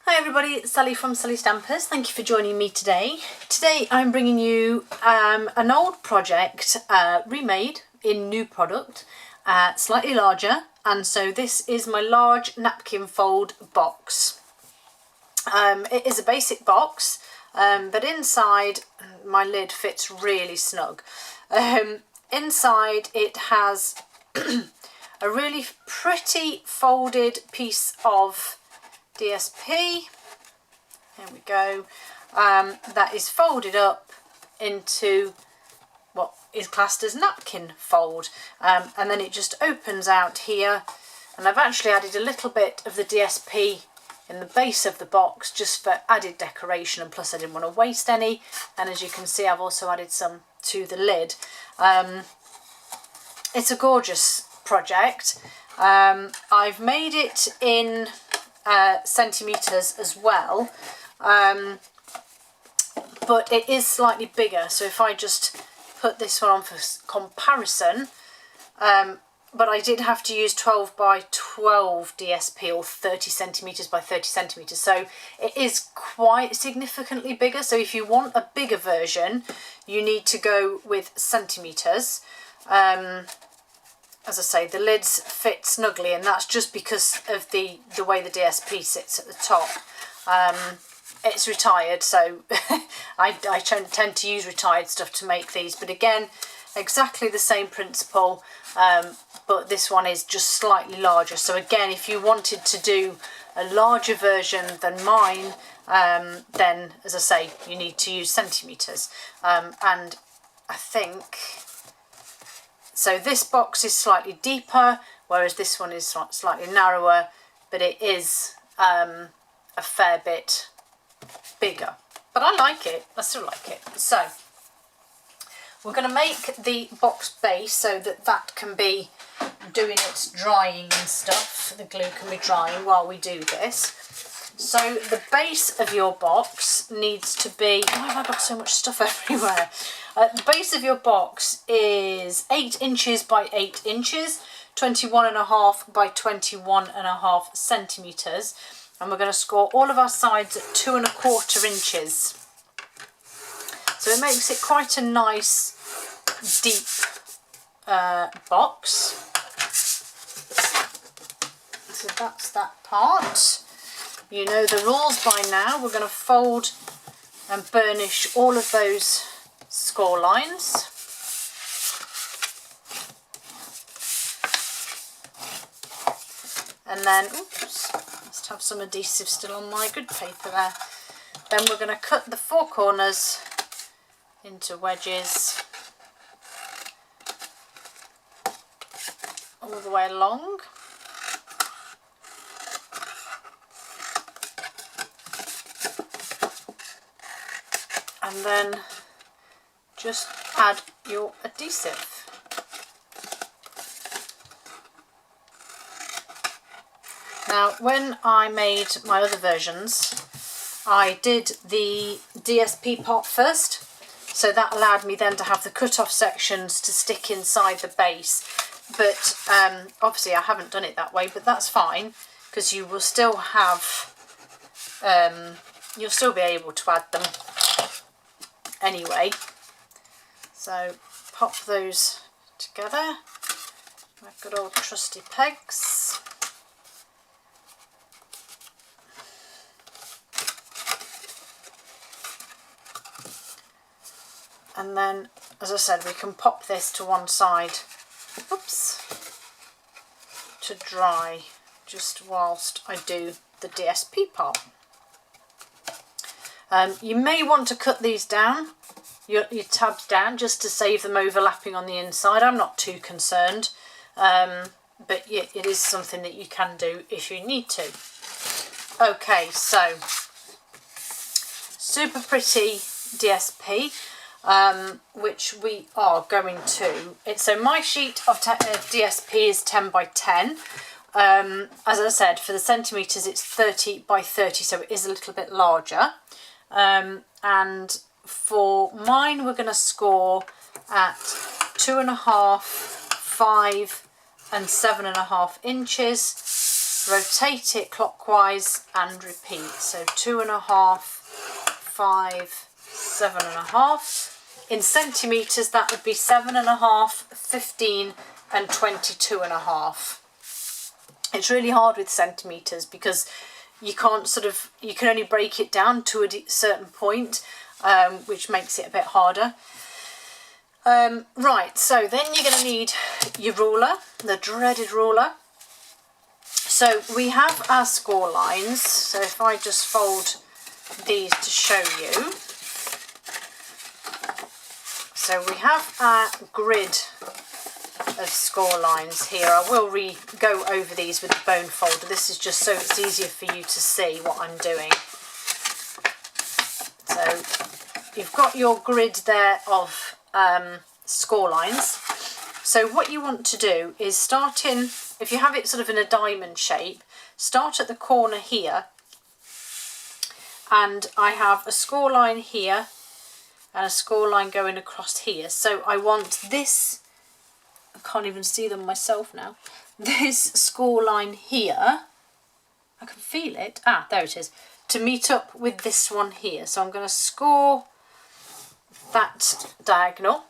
Hi everybody, it's Sally from Sallystampers. Thank you for joining me today. Today I'm bringing you an old project remade in new product, slightly larger, and so this is my large napkin fold box. It is a basic box, but inside my lid fits really snug. Inside it has a really pretty folded piece of DSP, there we go, that is folded up into what is classed as napkin fold, and then it just opens out here, and I've actually added a little bit of the DSP in the base of the box just for added decoration, and plus I didn't want to waste any, and as you can see I've also added some to the lid. It's a gorgeous project. I've made it in centimetres as well, but it is slightly bigger, so if I just put this one on for comparison, but I did have to use 12 by 12 DSP, or 30 centimetres by 30 centimetres, so it is quite significantly bigger. So if you want a bigger version you need to go with centimetres. As I say, the lids fit snugly, and that's just because of the way the DSP sits at the top. It's retired, so I tend to use retired stuff to make these, but again, exactly the same principle, but this one is just slightly larger. So again, if you wanted to do a larger version than mine, then, as I say, you need to use centimetres. And I think... so this box is slightly deeper, whereas this one is slightly narrower, but it is a fair bit bigger. But I like it, I still like it. So we're going to make the box base so that that can be doing its drying and stuff. The glue can be drying while we do this. So the base of your box needs to be... why have I got so much stuff everywhere? The base of your box is 8 inches by 8 inches, 21.5 by 21.5 centimetres, and we're going to score all of our sides at 2.25 inches. So it makes it quite a nice deep box. So that's that part. You know the rules by now. We're going to fold and burnish all of those score lines. And then, oops, must have some adhesive still on my good paper there. Then we're going to cut the 4 corners into wedges all the way along. And then just add your adhesive. Now, when I made my other versions, I did the DSP part first, so that allowed me then to have the cut-off sections to stick inside the base. But obviously I haven't done it that way, but that's fine, because you will still have, you'll still be able to add them anyway. So pop those together, my good old trusty pegs. And then, as I said, we can pop this to one side, oops, to dry just whilst I do the DSP part. You may want to cut these down, your tabs down, just to save them overlapping on the inside. I'm not too concerned, but yeah, it is something that you can do if you need to. Okay, so super pretty DSP, which we are going to... so my sheet of DSP is 10 by 10. As I said, for the centimetres it's 30 by 30, so it is a little bit larger. And for mine we're going to score at 2.5, 5 and 7.5 inches, rotate it clockwise and repeat. So 2.5, 5, 7.5. In centimetres that would be 7.5, 15 and 22.5. It's really hard with centimetres because you can't you can only break it down to a certain point, which makes it a bit harder. Right, so then you're going to need your ruler, the dreaded ruler. So we have our score lines, so if I just fold these to show you. So we have our grid of score lines here. I will go over these with the bone folder. This is just so it's easier for you to see what I'm doing. So you've got your grid there of score lines. So what you want to do is start in, if you have it sort of in a diamond shape, start at the corner here, and I have a score line here and a score line going across here. So I want this, I can't even see them myself now, this score line here, I can feel it, there it is, to meet up with this one here. So I'm going to score that diagonal,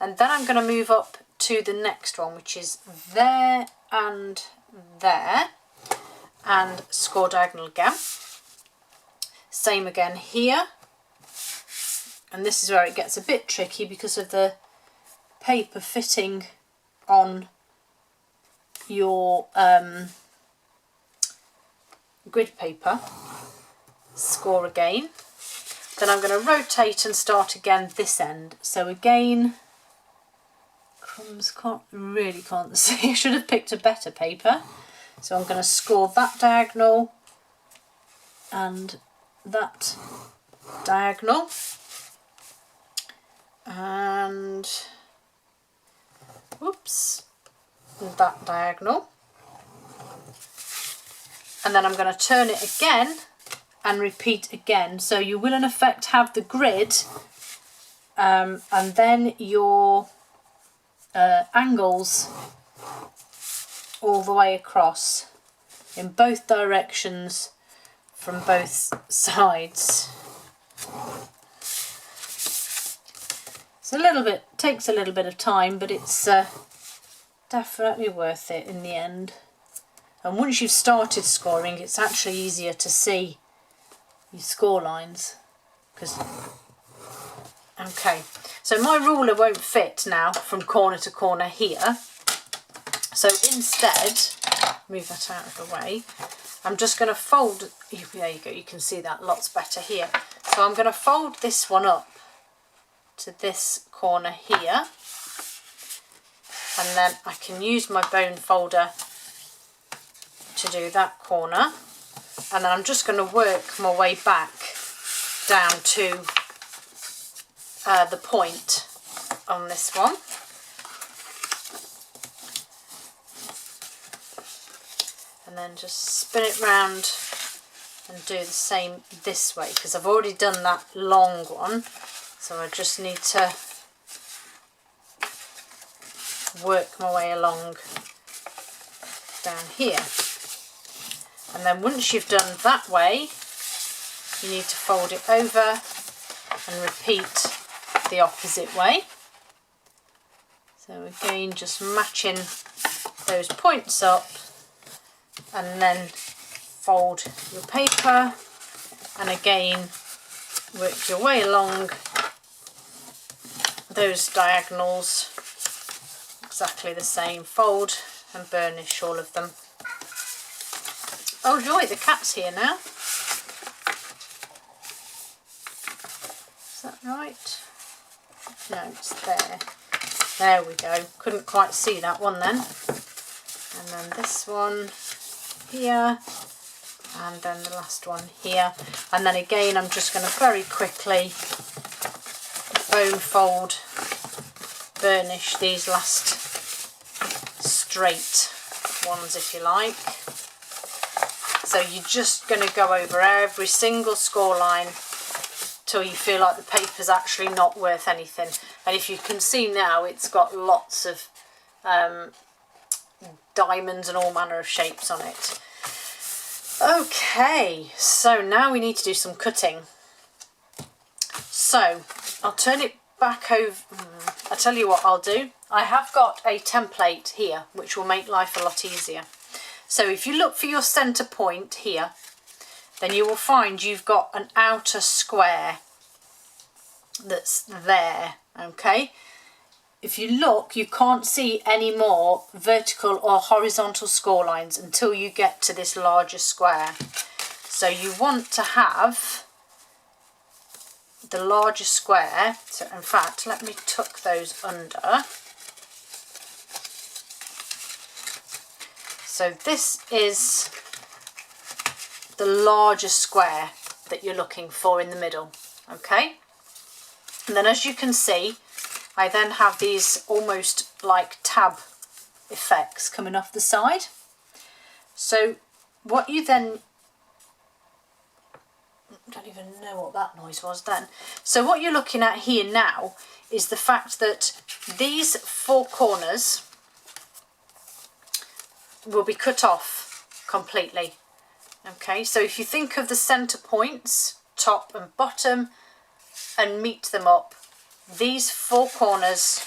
and then I'm going to move up to the next one, which is there and there, and score diagonal again. Same again here, and this is where it gets a bit tricky because of the paper fitting on your grid paper. Score again. Then I'm going to rotate and start again this end. So again, crumbs, really can't see. I should have picked a better paper. So I'm going to score that diagonal and that diagonal, and whoops, that diagonal, and then I'm going to turn it again and repeat again. So you will in effect have the grid and then your angles all the way across in both directions from both sides. It's a little bit, takes a little bit of time, but it's definitely worth it in the end. And once you've started scoring, it's actually easier to see your score lines. Okay, so my ruler won't fit now from corner to corner here. So instead, move that out of the way, I'm just going to fold, there you go, you can see that lots better here. So I'm going to fold this one up to this corner here, and then I can use my bone folder to do that corner, and then I'm just going to work my way back down to the point on this one. And then just spin it round and do the same this way, because I've already done that long one, so I just need to work my way along down here. And then once you've done that way, you need to fold it over and repeat the opposite way. So again, just matching those points up, and then fold your paper, and again work your way along those diagonals exactly the same. Fold and burnish all of them. Oh joy, the cat's here now. Is that right? No, it's there. There we go. Couldn't quite see that one then. And then this one here, and then the last one here, and then again I'm just going to very quickly bone fold, burnish these last straight ones if you like. So you're just going to go over every single score line till you feel like the paper's actually not worth anything. And if you can see now, it's got lots of diamonds and all manner of shapes on it. Okay, so now we need to do some cutting. So I'll turn it back over. I'll tell you what I'll do. I have got a template here which will make life a lot easier. So if you look for your centre point here, then you will find you've got an outer square that's there, okay? If you look, you can't see any more vertical or horizontal score lines until you get to this larger square. So you want to have the larger square. So in fact, let me tuck those under. So this is the larger square that you're looking for in the middle, okay? And then as you can see, I then have these almost like tab effects coming off the side. So what you then, I don't even know what that noise was then. So what you're looking at here now is the fact that these four corners will be cut off completely. Okay, so if you think of the centre points, top and bottom, and meet them up, these four corners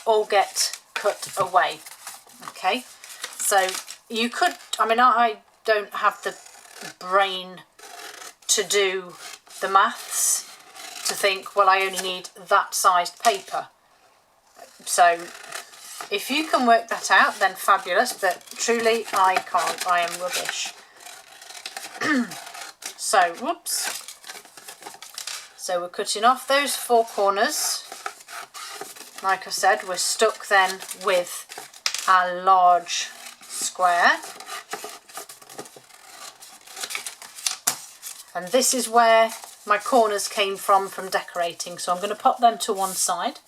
all get cut away. Okay, so you could, I mean, I don't have the brain to do the maths to think, well, I only need that sized paper. So if you can work that out, then fabulous, but truly I can't. I am rubbish. So, whoops. So we're cutting off those four corners. Like I said, we're stuck then with our large square. And this is where my corners came from decorating. So I'm going to pop them to one side.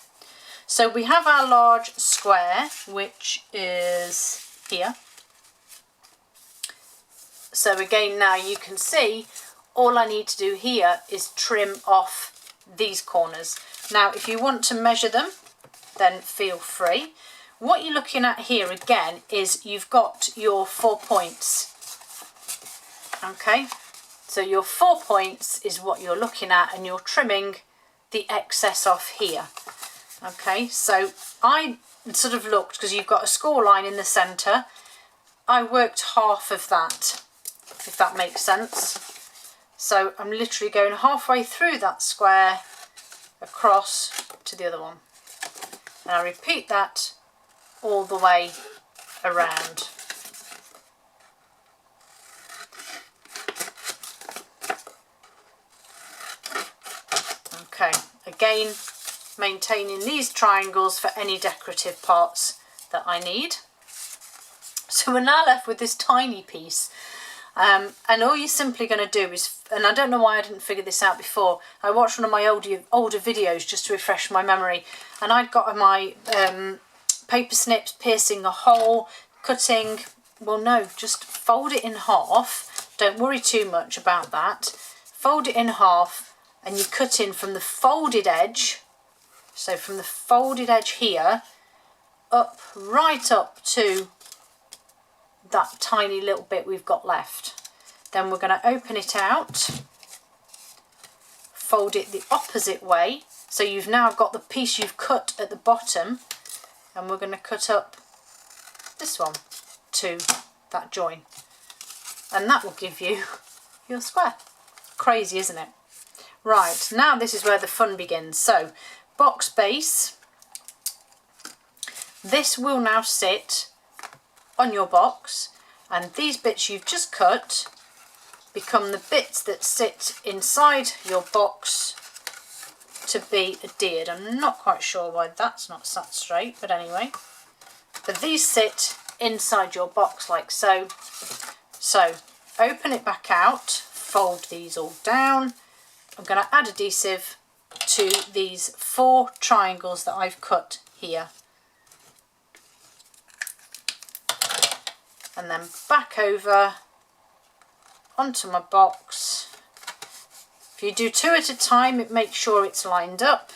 So we have our large square, which is here. So again, now you can see all I need to do here is trim off these corners. Now, if you want to measure them, then feel free. What you're looking at here again is you've got your 4 points. Okay, so your 4 points is what you're looking at, and you're trimming the excess off here. Okay, so I sort of looked, because you've got a score line in the centre, I worked half of that, if that makes sense. So I'm literally going halfway through that square across to the other one. And I repeat that all the way around. Okay, again, maintaining these triangles for any decorative parts that I need. So we're now left with this tiny piece. And all you're simply going to do is, and I don't know why I didn't figure this out before, I watched one of my older videos just to refresh my memory, and I'd got my paper snips, piercing a hole, cutting, well no, just fold it in half, don't worry too much about that, fold it in half, and you cut in from the folded edge, so from the folded edge here, up, right up to that tiny little bit we've got left. Then we're going to open it out, fold it the opposite way, so you've now got the piece you've cut at the bottom, and we're going to cut up this one to that join, and that will give you your square. Crazy, isn't it? Right, now this is where the fun begins. So box base, this will now sit on your box, and these bits you've just cut become the bits that sit inside your box to be adhered. I'm not quite sure why that's not sat straight, but anyway, but these sit inside your box like so. So open it back out, fold these all down. I'm going to add adhesive to these 4 triangles that I've cut here. And then back over onto my box. If you do 2 at a time, it makes sure it's lined up.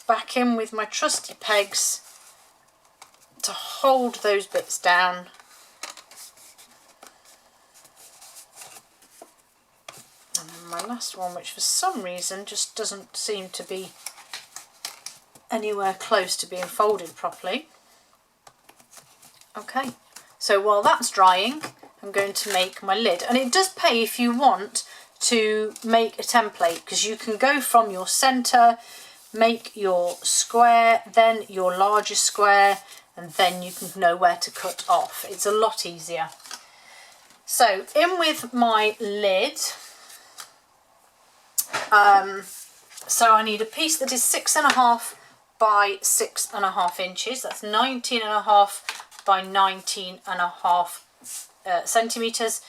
Back in with my trusty pegs to hold those bits down. And then my last one, which for some reason just doesn't seem to be anywhere close to being folded properly. Okay, so while that's drying, I'm going to make my lid. And it does pay if you want to make a template, because you can go from your centre, make your square, then your larger square, and then you can know where to cut off. It's a lot easier. So in with my lid. So I need a piece that is 6.5 by 6.5 inches. That's 19.5 by 19.5 centimetres,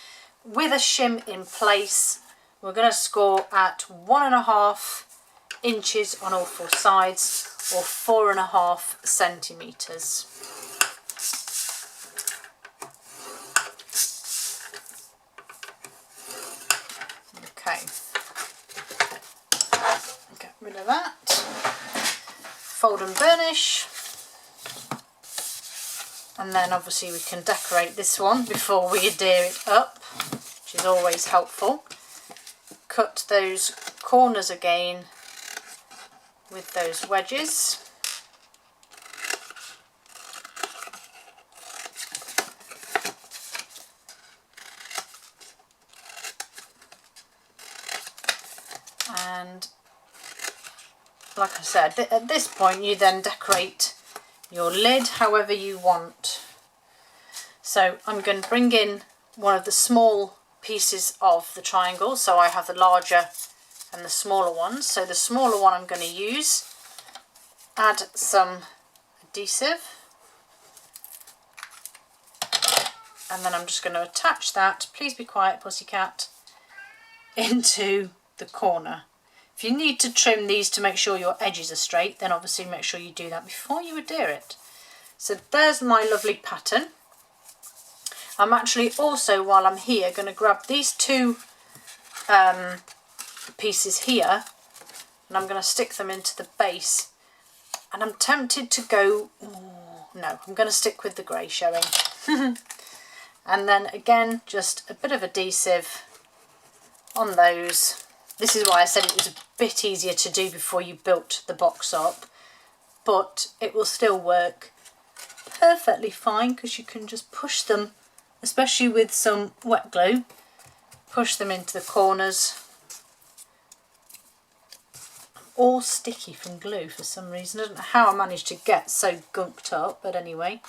with a shim in place. We're going to score at 1.5 inches on all four sides, or 4.5 centimetres. Okay, get rid of that. Fold and burnish. And then obviously we can decorate this one before we adhere it up, which is always helpful. Cut those corners again with those wedges. And like I said, at this point you then decorate your lid however you want. So I'm going to bring in one of the small pieces of the triangle, so I have the larger and the smaller ones. So the smaller one I'm going to use, add some adhesive, and then I'm just going to attach that, please be quiet pussycat, into the corner. If you need to trim these to make sure your edges are straight, then obviously make sure you do that before you adhere it. So there's my lovely pattern. I'm actually also, while I'm here, going to grab these two pieces here, and I'm going to stick them into the base. And I'm tempted to go, no, I'm going to stick with the grey showing. And then again, just a bit of adhesive on those. This is why I said it was a bit easier to do before you built the box up, but it will still work perfectly fine, because you can just push them, especially with some wet glue, push them into the corners. All sticky from glue for some reason. I don't know how I managed to get so gunked up, but anyway.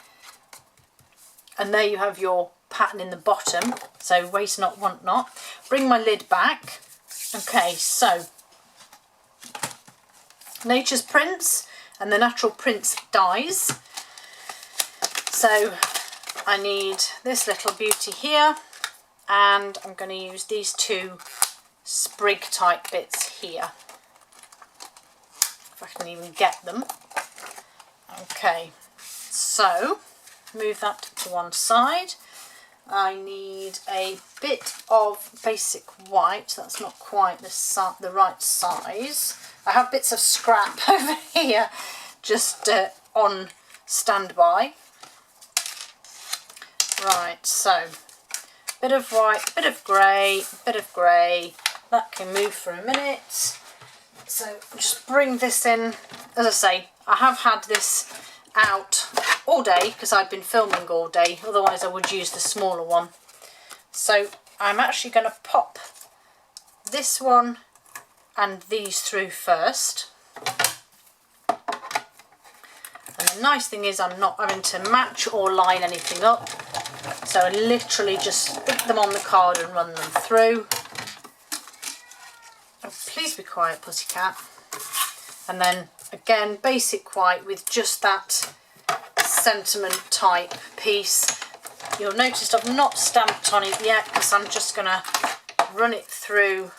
And there you have your pattern in the bottom, so waste not, want not. Bring my lid back. Okay, so Nature's Prints and the Natural Prints dies. So I need this little beauty here, and I'm going to use these two sprig type bits here, if I can even get them. Okay, so move that to one side. I need a bit of basic white. That's not quite the right size. I have bits of scrap over here just on standby. Right, so bit of white, bit of grey, bit of grey. That can move for a minute. So just bring this in. As I say, I have had this out all day because I've been filming all day, otherwise I would use the smaller one. So I'm actually going to pop this one and these through first. And the nice thing is I'm not having to match or line anything up, so I literally just stick them on the card and run them through. Oh, please be quiet pussycat. And then again, basic white with just that sentiment type piece. You'll notice I've not stamped on it yet because I'm just going to run it through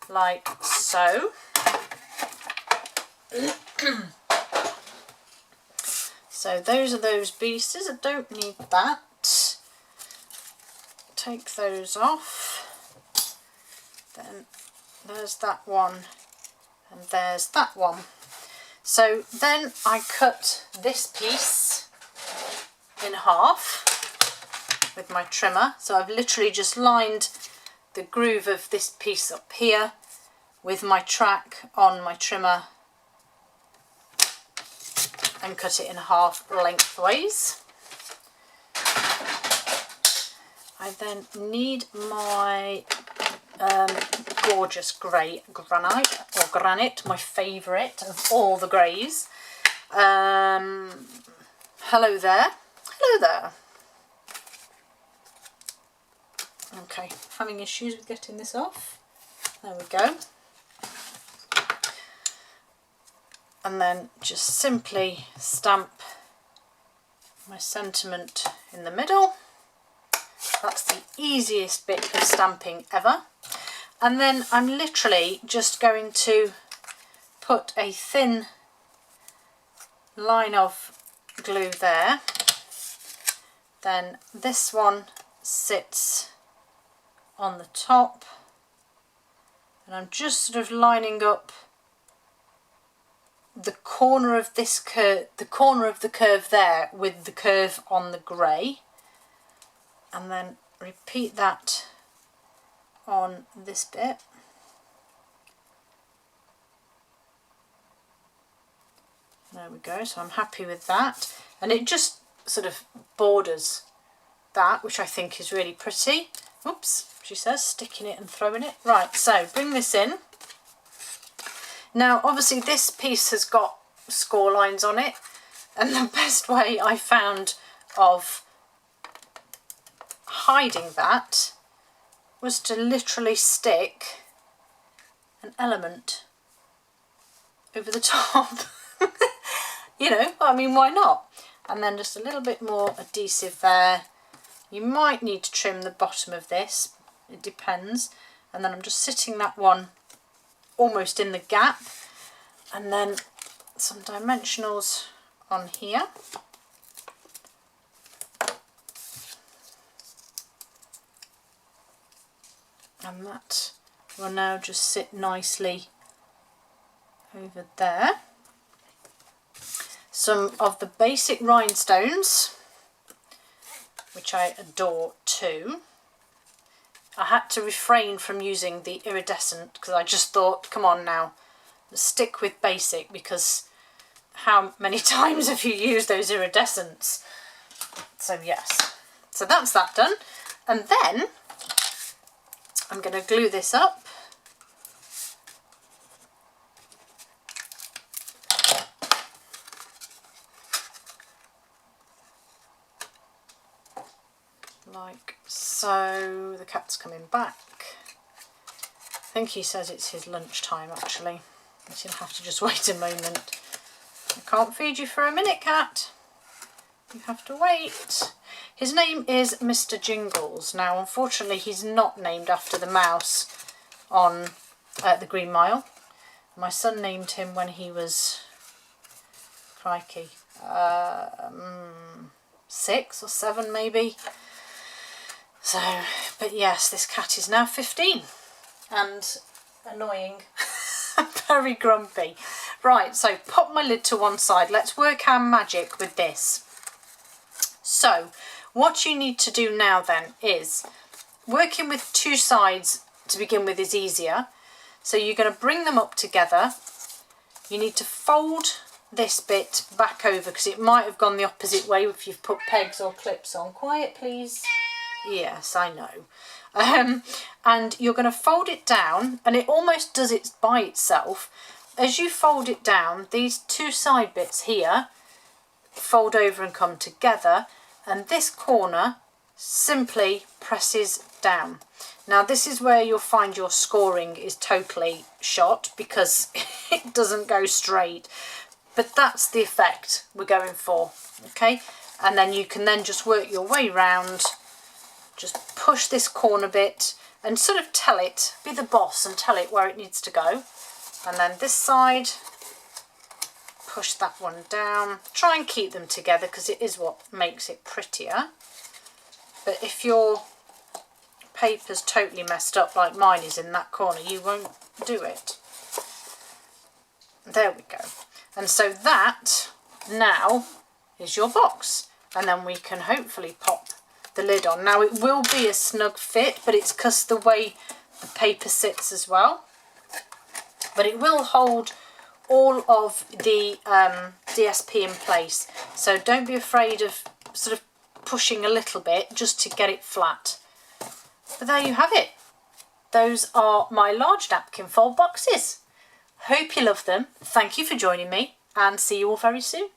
like so. So those are those pieces. I don't need that. Take those off. Then there's that one. And there's that one. So then I cut this piece in half with my trimmer. So I've literally just lined the groove of this piece up here with my track on my trimmer and cut it in half lengthways. I then need my gorgeous grey granite, my favourite of all the greys. Hello there. Hello there. Okay, having issues with getting this off. There we go. And then just simply stamp my sentiment in the middle. That's the easiest bit of stamping ever. And then I'm literally just going to put a thin line of glue there. Then this one sits on the top, and I'm just sort of lining up the corner of this curve, the corner of the curve there with the curve on the grey, and then repeat that on this bit. There we go, so I'm happy with that, and it just sort of borders that, which I think is really pretty. Oops, she says, sticking it and throwing it. Right, so bring this in. Now obviously this piece has got score lines on it, and the best way I found of hiding that was to literally stick an element over the top. You know, I mean, why not? And then just a little bit more adhesive there. You might need to trim the bottom of this, it depends. And then I'm just sitting that one almost in the gap, and then some dimensionals on here. And that will now just sit nicely over there. Some of the basic rhinestones, which I adore too. I had to refrain from using the iridescent because I just thought, come on now, stick with basic, because how many times have you used those iridescents? So yes, so that's that done. And then I'm going to glue this up. Like so. The cat's coming back. I think he says it's his lunchtime actually. He's going to have to just wait a moment. I can't feed you for a minute, cat. You have to wait. His name is Mr. Jingles. Now unfortunately he's not named after the mouse on the Green Mile. My son named him when he was, crikey, 6 or 7 maybe. So, but yes, this cat is now 15 and annoying. Very grumpy. Right, so pop my lid to one side. Let's work our magic with this. So what you need to do now then is, working with two sides to begin with is easier. So you're going to bring them up together. You need to fold this bit back over because it might have gone the opposite way if you've put pegs or clips on. Quiet please. Yes, I know. And you're going to fold it down, and it almost does it by itself. As you fold it down, these two side bits here fold over and come together, and this corner simply presses down. Now this is where you'll find your scoring is totally shot because it doesn't go straight, but that's the effect we're going for. Okay, and then you can then just work your way round. Just push this corner bit and sort of tell it, be the boss and tell it where it needs to go. And then this side, push that one down. Try and keep them together because it is what makes it prettier. But if your paper's totally messed up like mine is in that corner, you won't do it. There we go. And so that now is your box. And then we can hopefully pop the lid on. Now it will be a snug fit, but it's because the way the paper sits as well. But it will hold all of the DSP in place. So don't be afraid of sort of pushing a little bit just to get it flat. But there you have it. Those are my large napkin fold boxes. Hope you love them. Thank you for joining me and see you all very soon.